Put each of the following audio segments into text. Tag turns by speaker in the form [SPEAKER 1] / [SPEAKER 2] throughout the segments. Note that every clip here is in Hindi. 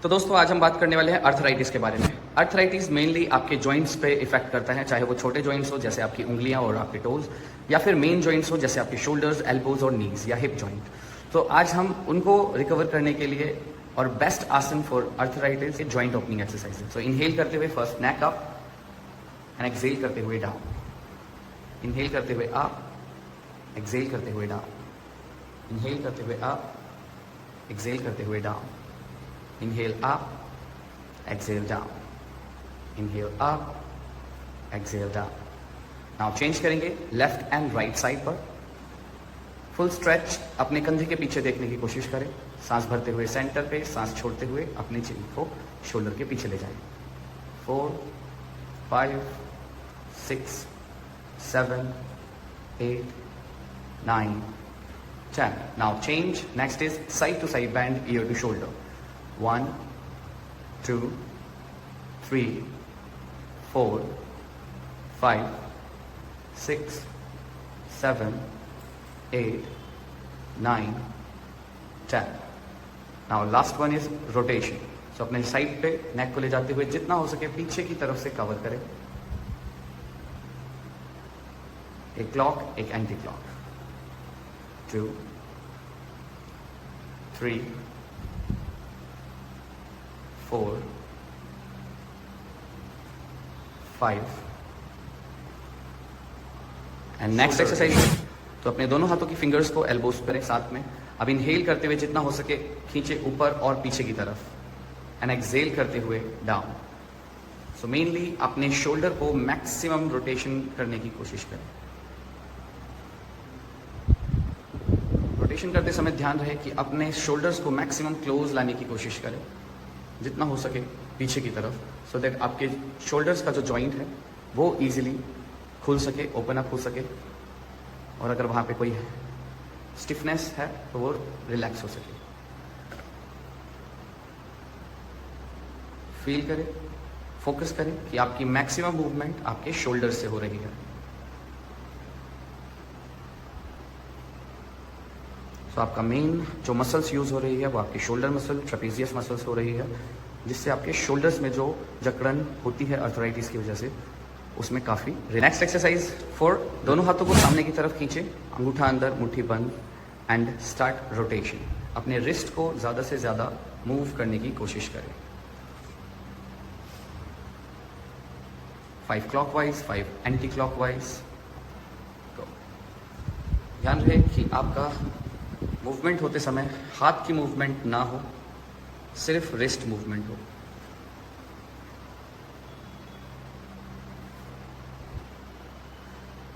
[SPEAKER 1] तो दोस्तों आज हम बात करने वाले हैं अर्थराइटिस के बारे में। अर्थराइटिस मेनली आपके जॉइंट्स पे इफेक्ट करता है, चाहे वो छोटे जॉइंट्स हो जैसे आपकी उंगलियां और आपके टोज, या फिर मेन जॉइंट्स हो जैसे आपके शोल्डर्स, एल्बोज और नीज या हिप जॉइंट। तो आज हम उनको रिकवर करने के लिए और best asana for arthritis joint opening exercise. So inhale करते हुए first neck up and exhale करते हुए डाउन। इनहेल करते हुए अप, एक्सेल करते हुए डाउन। इनहेल करते हुए अप, एक्सेल करते हुए down. Inhale up, exhale down. Inhale up, exhale down. Now change करेंगे लेफ्ट एंड राइट साइड पर। फुल स्ट्रेच, अपने कंधे के पीछे देखने की कोशिश करें। सांस भरते हुए सेंटर पे, सांस छोड़ते हुए अपने चिन को शोल्डर के पीछे ले जाएं। 4, 5, 6, 7, 8, 9, 10. Now change. Next is side to side bend, ear to shoulder. 1, 2, 3, 4, 5, 6, 7, 8, 9, 10. Now last one is rotation. So अपने साइड पे नेक को ले जाते हुए जितना हो सके पीछे की तरफ से कवर करें। एक क्लॉक, एक anti clock. 2, 3, 4, 5 and next exercise. तो अपने दोनों हाथों की फिंगर्स को एल्बोज पर साथ में। अब इनहेल करते हुए जितना हो सके खींचे ऊपर और पीछे की तरफ एंड एक्सेल करते हुए डाउन। सो मेनली अपने शोल्डर को मैक्सिमम रोटेशन करने की कोशिश करें। रोटेशन करते समय ध्यान रहे कि अपने शोल्डर्स को मैक्सिमम क्लोज लाने की कोशिश करें जितना हो सके पीछे की तरफ, सो दैट आपके शोल्डर्स का जो जॉइंट है वो इजीली खुल सके, ओपन अप हो सके, और अगर वहाँ पे कोई स्टिफनेस है तो वो रिलैक्स हो सके। फील करें, फोकस करें कि आपकी मैक्सिमम मूवमेंट आपके शोल्डर से हो रही है। तो आपका मेन जो मसल्स यूज हो रही है वो आपकी शोल्डर मसल, ट्रेपेजियस मसल्स हो रही है, जिससे आपके शोल्डर्स में जो जकड़न होती है अर्थराइटिस की वजह से उसमें काफ़ी। नेक्स्ट एक्सरसाइज फॉर दोनों हाथों को सामने की तरफ खींचे, अंगूठा अंदर, मुट्ठी बंद एंड स्टार्ट रोटेशन। अपने रिस्ट को ज़्यादा से ज़्यादा मूव करने की कोशिश करें। 5 क्लॉकवाइज, 5 एंटी क्लॉकवाइज। ध्यान रहे कि आपका मूवमेंट होते समय हाथ की मूवमेंट ना हो, सिर्फ रिस्ट मूवमेंट हो।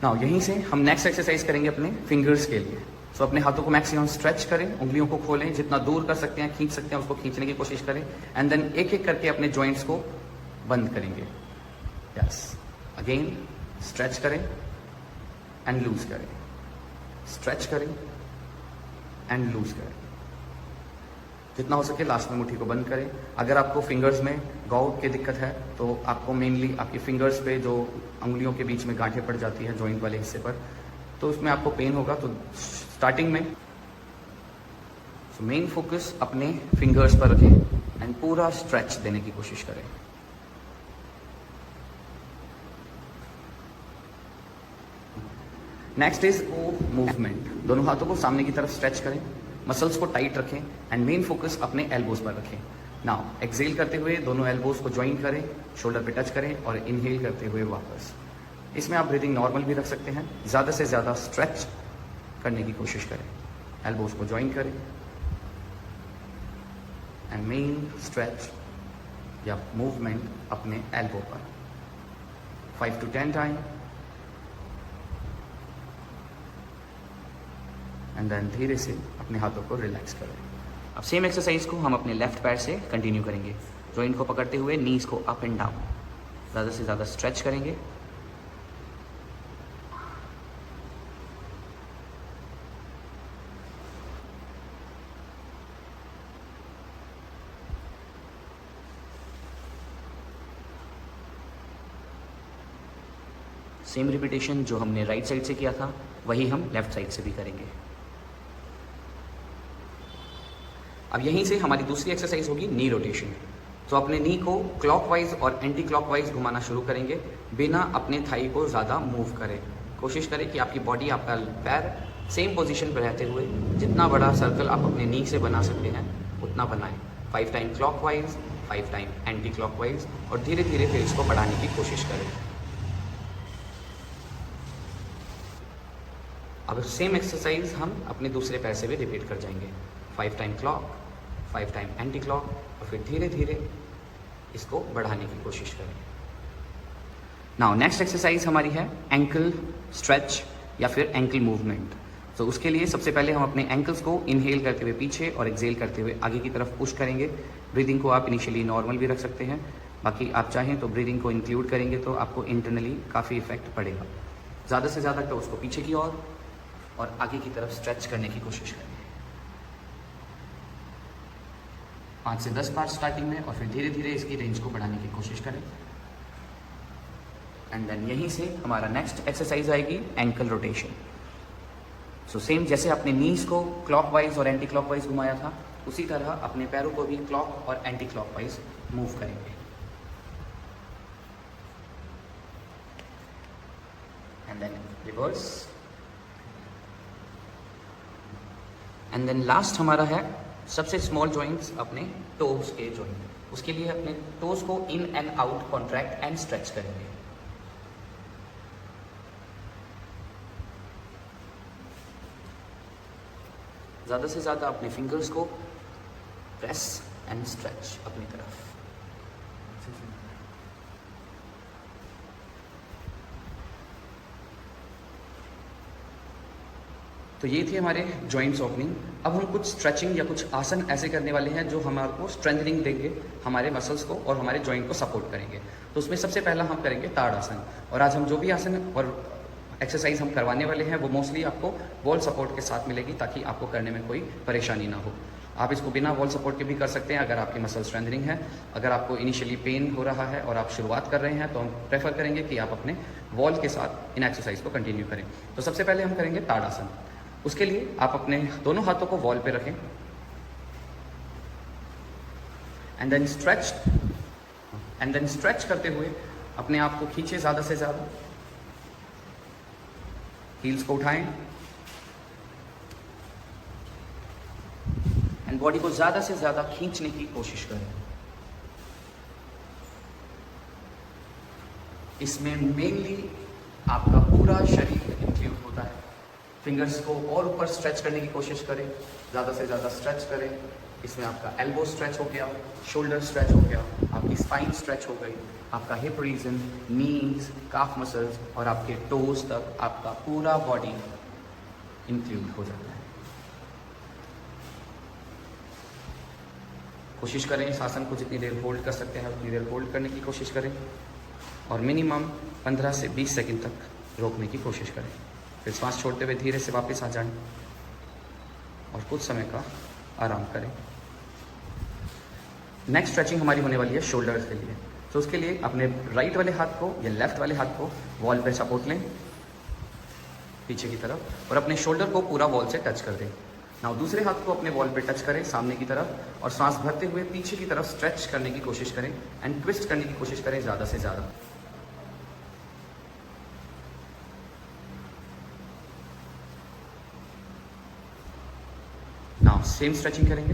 [SPEAKER 1] नाउ यहीं से हम नेक्स्ट एक्सरसाइज करेंगे अपने फिंगर्स के लिए। सो अपने हाथों को मैक्सिमम स्ट्रेच करें, उंगलियों को खोलें, जितना दूर कर सकते हैं खींच सकते हैं उसको खींचने की कोशिश करें, एंड देन एक एक करके अपने जॉइंट्स को बंद करेंगे। यस, अगेन स्ट्रेच करें एंड लूज करें, स्ट्रेच करें एंड लूज करें। जितना हो सके लास्ट में मुट्ठी को बंद करें। अगर आपको फिंगर्स में गाउट की दिक्कत है तो आपको मेनली आपकी फिंगर्स पे जो अंगुलियों के बीच में गांठें पड़ जाती है जॉइंट वाले हिस्से पर, तो उसमें आपको पेन होगा। तो स्टार्टिंग में मेन फोकस अपने फिंगर्स पर रखें एंड पूरा स्ट्रेच देने की कोशिश करें। Next is O movement. दोनों हाथों को सामने की तरफ स्ट्रेच करें, मसल्स को टाइट रखें एंड मेन फोकस अपने एल्बोज पर रखें। नाउ एक्सेल करते हुए दोनों एल्बोज को ज्वाइन करें, शोल्डर पे टच करें और इनहेल करते हुए वापस। इसमें आप ब्रीदिंग नॉर्मल भी रख सकते हैं। ज़्यादा से ज़्यादा स्ट्रेच करने की कोशिश करें। एल्बोज को ज्वाइन करें एंड मेन स्ट्रेच या मूवमेंट अपने एल्बो पर 5 to 10 टाइम, एंड देन धीरे से अपने हाथों को रिलैक्स करें। अब सेम एक्सरसाइज को हम अपने लेफ्ट पैर से कंटिन्यू करेंगे। जॉइंट को पकड़ते हुए नीज को अप एंड डाउन, ज़्यादा से ज़्यादा स्ट्रेच करेंगे। सेम रिपीटेशन जो हमने राइट साइड से किया था वही हम लेफ्ट साइड से भी करेंगे। अब यहीं से हमारी दूसरी एक्सरसाइज होगी नी रोटेशन। तो अपने नी को क्लॉकवाइज और एंटी क्लॉकवाइज घुमाना शुरू करेंगे बिना अपने थाई को ज़्यादा मूव करें। कोशिश करें कि आपकी बॉडी, आपका पैर सेम पोजीशन पर रहते हुए जितना बड़ा सर्कल आप अपने नी से बना सकते हैं उतना बनाएं। 5 time clockwise, 5 time anti clockwise, और धीरे धीरे फिर इसको बढ़ाने की कोशिश करें। अब सेम एक्सरसाइज हम अपने दूसरे पैर से भी रिपीट कर जाएंगे। 5 time clock, 5 time anti clock, और फिर धीरे धीरे इसको बढ़ाने की कोशिश करें। नाउ नेक्स्ट एक्सरसाइज हमारी है एंकल स्ट्रेच या फिर एंकल मूवमेंट। तो उसके लिए सबसे पहले हम अपने एंकल्स को इनहेल करते हुए पीछे और एक्सेल करते हुए आगे की तरफ पुश करेंगे। ब्रीदिंग को आप इनिशियली नॉर्मल भी रख सकते हैं, बाकी आप चाहें तो ब्रीदिंग को इंक्लूड करेंगे तो आपको इंटरनली काफ़ी इफेक्ट पड़ेगा। ज़्यादा से ज़्यादा टोस को पीछे की ओर और आगे की तरफ स्ट्रेच करने की कोशिश करें। 5 से 10 बार स्टार्टिंग में, और फिर धीरे धीरे इसकी रेंज को बढ़ाने की कोशिश करें। एंड देन यहीं से हमारा नेक्स्ट एक्सरसाइज आएगी एंकल रोटेशन। सो सेम जैसे आपने नीज को क्लॉकवाइज और एंटी क्लॉकवाइज घुमाया था, उसी तरह अपने पैरों को भी क्लॉक और एंटी क्लॉकवाइज मूव करेंगे। And then reverse. And then last हमारा है सबसे स्मॉल जॉइंट्स, अपने टोज के जॉइंट। उसके लिए अपने टोज को in and out contract and stretch करेंगे। ज़्यादा से ज़्यादा अपने फिंगर्स को प्रेस एंड स्ट्रेच अपनी तरफ। तो ये थी हमारे जॉइंट्स ओपनिंग। अब हम कुछ स्ट्रेचिंग या कुछ आसन ऐसे करने वाले हैं जो हमारे को स्ट्रेंथनिंग देंगे, हमारे मसल्स को और हमारे जॉइंट को सपोर्ट करेंगे। तो उसमें सबसे पहला हम करेंगे ताड़ासन। और आज हम जो भी आसन और एक्सरसाइज हम करवाने वाले हैं वो मोस्टली आपको वॉल सपोर्ट के साथ मिलेगी, ताकि आपको करने में कोई परेशानी ना हो। आप इसको बिना वॉल सपोर्ट के भी कर सकते हैं अगर आपकी मसल स्ट्रेंथनिंग है। अगर आपको इनिशियली पेन हो रहा है और आप शुरुआत कर रहे हैं तो हम प्रेफर करेंगे कि आप अपने वॉल के साथ इन एक्सरसाइज को कंटिन्यू करें। तो सबसे पहले हम करेंगे ताड़ासन। उसके लिए आप अपने दोनों हाथों को वॉल पे रखें एंड देन स्ट्रेच करते हुए अपने आप को खींचे ज़्यादा से ज़्यादा। हील्स को उठाएं एंड बॉडी को ज़्यादा से ज़्यादा खींचने की कोशिश करें। इसमें मेनली आपका पूरा शरीर इंक्लूड होता है। फिंगर्स को और ऊपर स्ट्रेच करने की कोशिश करें, ज़्यादा से ज़्यादा स्ट्रेच करें। इसमें आपका एल्बो स्ट्रेच हो गया, शोल्डर स्ट्रेच हो गया, आपकी स्पाइन स्ट्रेच हो गई, आपका हिप रीजन, नीज, काफ मसल्स और आपके टोज तक आपका पूरा बॉडी इंक्लूड हो जाता है। कोशिश करें इस आसन को जितनी देर होल्ड कर सकते हैं उतनी देर होल्ड करने की कोशिश करें, और मिनिमम 15 से 20 सेकंड तक रोकने की कोशिश करें। फिर सांस छोड़ते हुए धीरे से वापस आ जाएं और कुछ समय का आराम करें। नेक्स्ट स्ट्रेचिंग हमारी होने वाली है शोल्डर्स के लिए। तो उसके लिए अपने राइट वाले हाथ को या लेफ्ट वाले हाथ को वॉल पे सपोर्ट लें पीछे की तरफ, और अपने शोल्डर को पूरा वॉल से टच कर दें। नाउ दूसरे हाथ को अपने वॉल पे टच करें सामने की तरफ, और सांस भरते हुए पीछे की तरफ स्ट्रेच करने की कोशिश करें एंड ट्विस्ट करने की कोशिश करें ज़्यादा से ज़्यादा। नाउ सेम स्ट्रेचिंग करेंगे।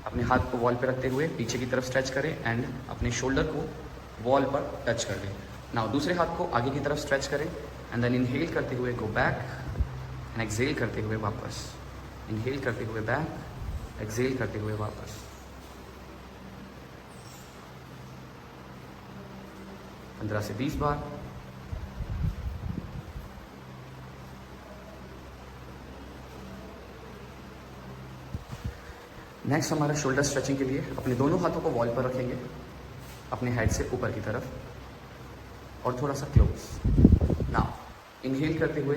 [SPEAKER 1] अपने हाथ को वॉल पे रखते हुए पीछे की तरफ स्ट्रेच करें एंड अपने शोल्डर को वॉल पर टच कर दें। नाउ दूसरे हाथ को आगे की तरफ स्ट्रेच करें एंड देन इनहेल करते हुए गो बैक एंड एक्सहेल करते हुए वापस। इनहेल करते हुए बैक, एक्सहेल करते हुए वापस। पंद्रह से 20 बार। नेक्स्ट हमारा शोल्डर स्ट्रेचिंग के लिए अपने दोनों हाथों को वॉल पर रखेंगे अपने हेड से ऊपर की तरफ और थोड़ा सा क्लोज। नाउ इनहेल करते हुए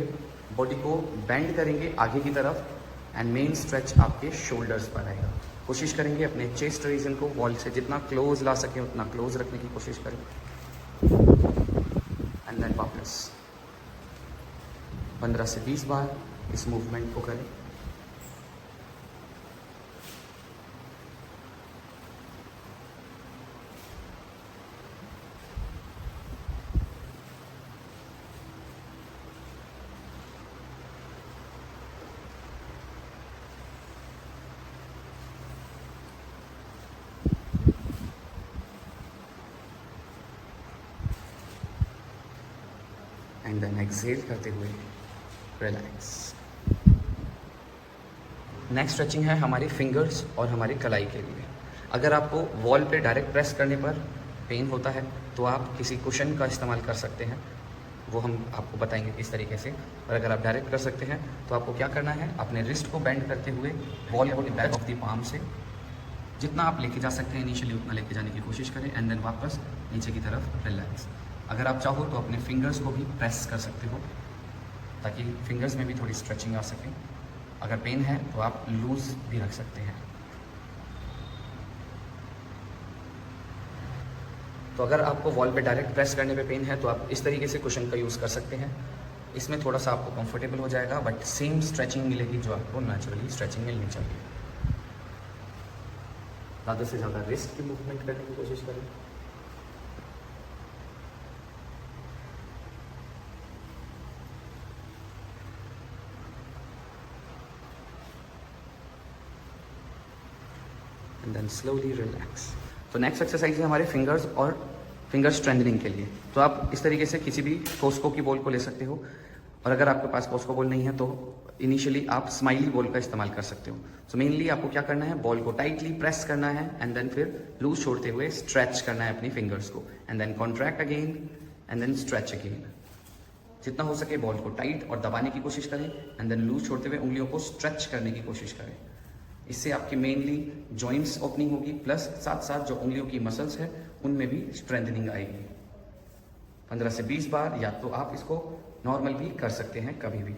[SPEAKER 1] बॉडी को बेंड करेंगे आगे की तरफ एंड मेन स्ट्रेच आपके शोल्डर्स पर आएगा। कोशिश करेंगे अपने चेस्ट रीजन को वॉल से जितना क्लोज ला सकें उतना क्लोज रखने की कोशिश करें एंड देन वापस 15 से 20 बार इस मूवमेंट को करें। देन एक्सेल करते हुए रिलैक्स। नेक्स्ट स्ट्रेचिंग है हमारी फिंगर्स और हमारी कलाई के लिए। अगर आपको वॉल पे डायरेक्ट प्रेस करने पर पेन होता है तो आप किसी कुशन का इस्तेमाल कर सकते हैं, वो हम आपको बताएंगे इस तरीके से। और अगर आप डायरेक्ट कर सकते हैं तो आपको क्या करना है, अपने रिस्ट को बेंड करते हुए वॉल को बैक ऑफ द पाम से जितना आप लेके जा सकते हैं इनिशियली उतना लेके जाने की कोशिश करें, एंड देन वापस नीचे की तरफ रिलैक्स। अगर आप चाहो तो अपने फिंगर्स को भी प्रेस कर सकते हो ताकि फिंगर्स में भी थोड़ी स्ट्रेचिंग आ सके। अगर पेन है तो आप लूज भी रख सकते हैं। तो अगर आपको वॉल पे डायरेक्ट प्रेस करने पे पेन है तो आप इस तरीके से कुशन का यूज़ कर सकते हैं। इसमें थोड़ा सा आपको कंफर्टेबल हो जाएगा, बट सेम स्ट्रेचिंग मिलेगी जो आपको नेचुरली स्ट्रेचिंग मिलनी चाहिए। ज़्यादा से ज़्यादा रिस्ट की मूवमेंट करने की कोशिश करें। And then slowly relax. तो नेक्स्ट एक्सरसाइज है हमारे फिंगर्स और फिंगर स्ट्रेंथनिंग के लिए। तो आप इस तरीके से किसी भी कोस्को की बॉल को ले सकते हो, और अगर आपके पास कोस्को बॉल नहीं है तो इनिशियली आप स्माइली बॉल का इस्तेमाल कर सकते हो। सो मेनली आपको क्या करना है, बॉल को टाइटली प्रेस करना है एंड देन फिर लूज छोड़ते हुए स्ट्रेच करना है अपनी फिंगर्स को, and then contract again and then stretch again. जितना हो सके बॉल को टाइट और दबाने की कोशिश करें, एंड देन लूज छोड़ते हुए उंगलियों को स्ट्रेच करने की कोशिश करें। इससे आपकी मेनली जॉइंट्स ओपनिंग होगी, प्लस साथ साथ जो उंगलियों की मसल्स है उनमें भी स्ट्रेंथनिंग आएगी। 15 से 20 बार, या तो आप इसको नॉर्मल भी कर सकते हैं कभी भी।